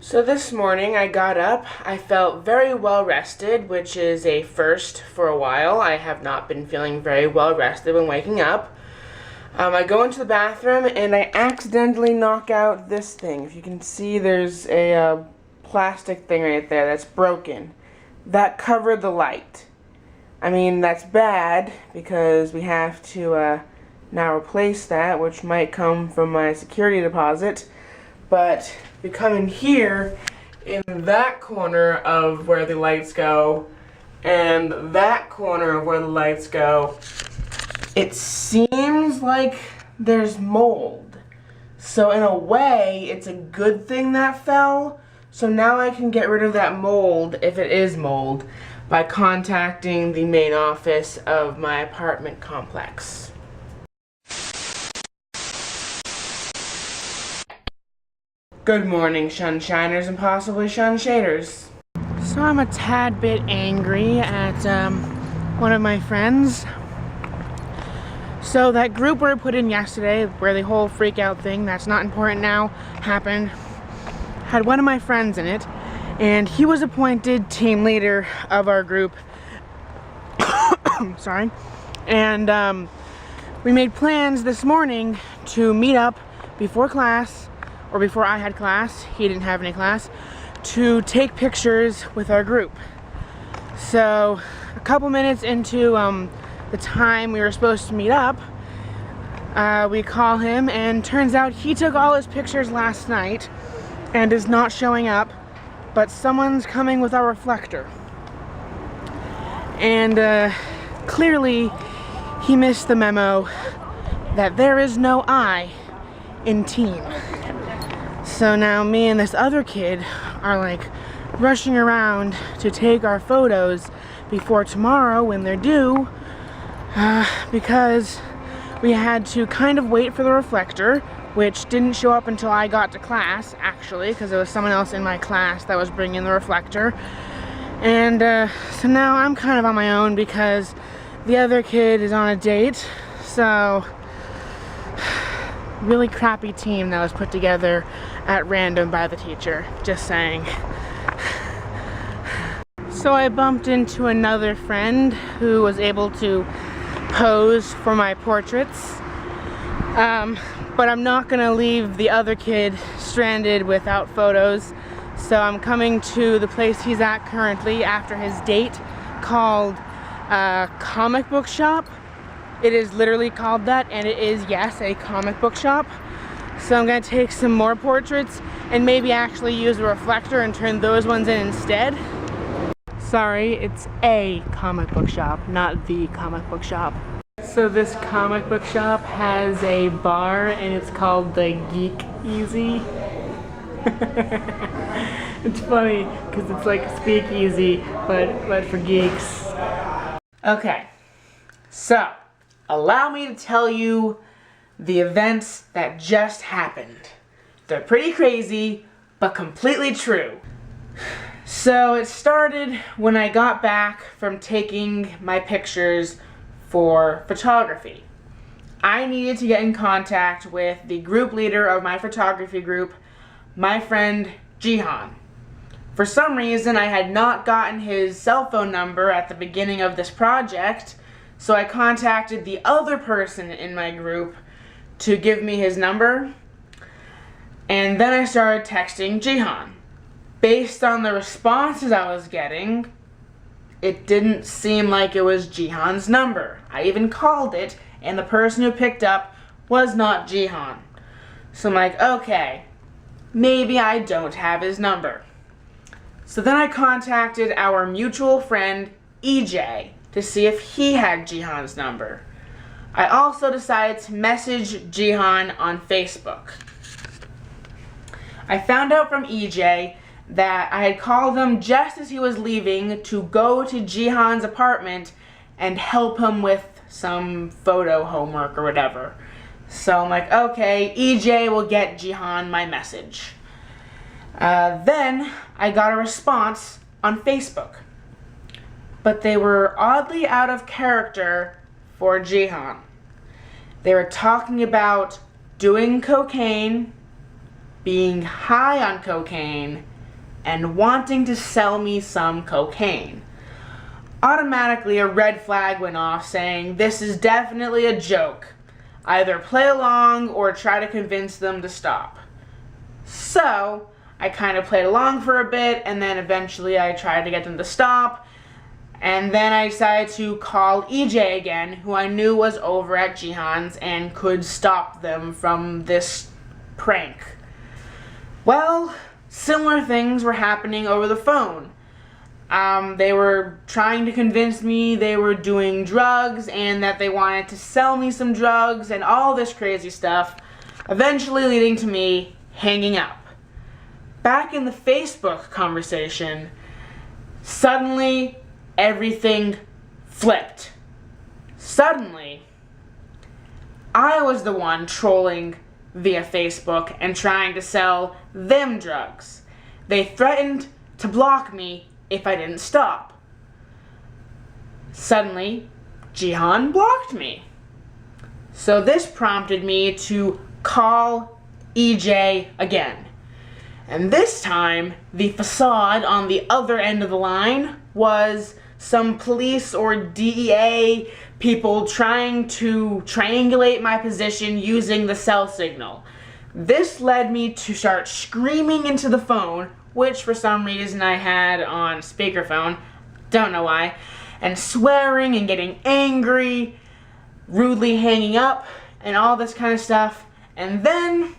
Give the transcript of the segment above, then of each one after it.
So this morning I got up. I felt very well rested, which is a first for a while. I have not been feeling very well rested when waking up. I go into the bathroom and I accidentally knock out this thing. If you can see, there's a plastic thing right there that's broken. That covered the light. I mean, that's bad because we have to now replace that, which might come from my security deposit. But we come in here, in that corner of where the lights go, and that corner of where the lights go, it seems like there's mold. So in a way, it's a good thing that fell. So now I can get rid of that mold, if it is mold, by contacting the main office of my apartment complex. Good morning, SHunShiners and possibly SHunShaders. So I'm a tad bit angry at one of my friends. So that group we put in yesterday, where the whole freak out thing, that's not important now, happened, had one of my friends in it, and he was appointed team leader of our group. Sorry. And we made plans this morning to meet up before class, or before I had class, he didn't have any class, to take pictures with our group. So a couple minutes into the time we were supposed to meet up, we call him, and turns out he took all his pictures last night and is not showing up, but someone's coming with our reflector. And clearly he missed the memo that there is no I in team. So now me and this other kid are like rushing around to take our photos before tomorrow when they're due, because we had to kind of wait for the reflector, which didn't show up until I got to class, actually, because there was someone else in my class that was bringing the reflector. And so now I'm kind of on my own because the other kid is on a date. So really crappy team that was put together at random by the teacher, just saying. So I bumped into another friend who was able to pose for my portraits, but I'm not gonna leave the other kid stranded without photos. So I'm coming to the place he's at currently after his date, called Comic Book Shop. It is literally called that, and it is, yes, a comic book shop. So I'm gonna take some more portraits and maybe actually use a reflector and turn those ones in instead. Sorry, it's a comic book shop, not the comic book shop. So this comic book shop has a bar and it's called the Geek Easy. It's funny because it's like speakeasy, but for geeks. Okay, so allow me to tell you the events that just happened. They're pretty crazy, but completely true. So it started when I got back from taking my pictures for photography. I needed to get in contact with the group leader of my photography group, my friend Jihan. For some reason, I had not gotten his cell phone number at the beginning of this project, so I contacted the other person in my group to give me his number, and then I started texting Jihan. Based on the responses I was getting, it didn't seem like it was Jihan's number. I even called it, and the person who picked up was not Jihan. So I'm like, okay, maybe I don't have his number. So then I contacted our mutual friend, EJ, to see if he had Jihan's number. I also decided to message Jihan on Facebook. I found out from EJ that I had called him just as he was leaving to go to Jihan's apartment and help him with some photo homework or whatever. So I'm like, okay, EJ will get Jihan my message. Then I got a response on Facebook, but they were oddly out of character for Jihan. They were talking about doing cocaine, being high on cocaine and wanting to sell me some cocaine. Automatically a red flag went off saying this is definitely a joke. Either play along or try to convince them to stop. So I kind of played along for a bit, and then eventually I tried to get them to stop, and then I decided to call EJ again, who I knew was over at Jihan's and could stop them from this prank. Well, similar things were happening over the phone. They were trying to convince me they were doing drugs and that they wanted to sell me some drugs and all this crazy stuff, eventually leading to me hanging up. Back in the Facebook conversation, suddenly everything flipped. Suddenly, I was the one trolling via Facebook and trying to sell them drugs. They threatened to block me if I didn't stop. Suddenly, Jihan blocked me. So this prompted me to call EJ again. And this time, the facade on the other end of the line was some police or DEA people trying to triangulate my position using the cell signal. This led me to start screaming into the phone, which for some reason I had on speakerphone, don't know why, and swearing and getting angry, rudely hanging up, and all this kind of stuff. And then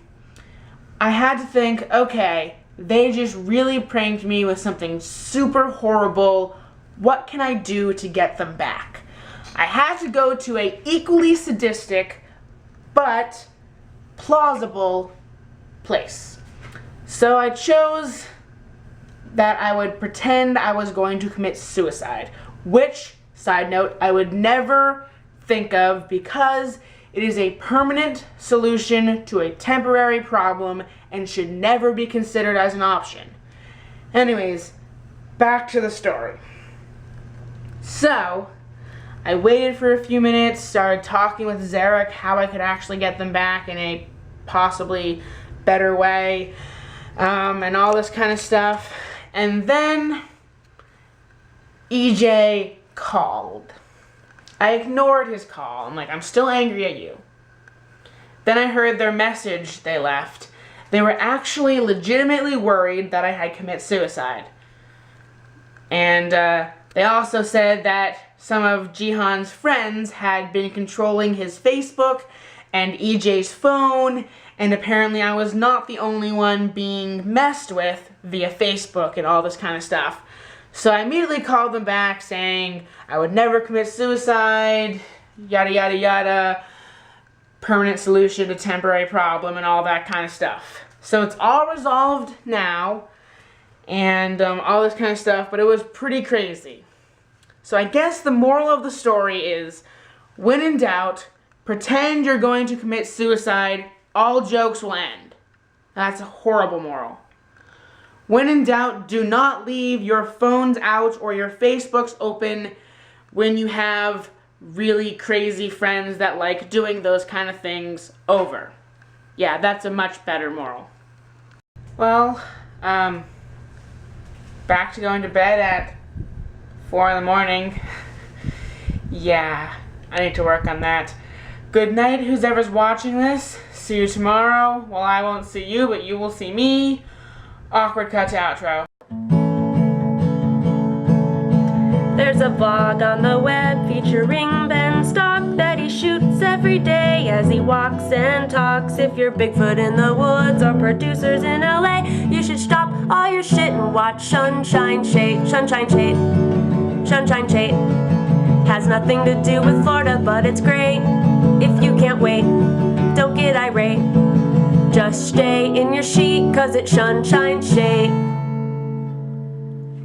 I had to think, okay, they just really pranked me with something super horrible. What can I do to get them back? I had to go to a equally sadistic but plausible place. So I chose that I would pretend I was going to commit suicide, which, side note, I would never think of because it is a permanent solution to a temporary problem and should never be considered as an option. Anyways, back to the story. So, I waited for a few minutes, started talking with Zarek how I could actually get them back in a possibly better way, and all this kind of stuff. And then EJ called. I ignored his call. I'm like, I'm still angry at you. Then I heard their message they left. They were actually legitimately worried that I had committed suicide. And they also said that some of Jihan's friends had been controlling his Facebook and EJ's phone, and apparently I was not the only one being messed with via Facebook and all this kind of stuff. So I immediately called them back saying I would never commit suicide, yada yada yada, permanent solution to temporary problem and all that kind of stuff. So it's all resolved now and all this kind of stuff, but it was pretty crazy. So I guess the moral of the story is, when in doubt, pretend you're going to commit suicide, all jokes will end. That's a horrible moral. When in doubt, do not leave your phones out or your Facebooks open when you have really crazy friends that like doing those kind of things over. Yeah, that's a much better moral. Well, back to going to bed at 4 in the morning. Yeah, I need to work on that. Good night, who's ever's watching this. See you tomorrow. Well, I won't see you, but you will see me. Awkward cut to outro. There's a vlog on the web featuring Ben Stock that he shoots every day as he walks and talks. If you're Bigfoot in the woods or producers in LA, you should stop all your shit and watch SHunShineSHate. SHunShineShate. SHunShineShate. Has nothing to do with Florida, but it's great. If you can't wait, don't get irate. Just stay in your sheet, cause it's SHunShineShate.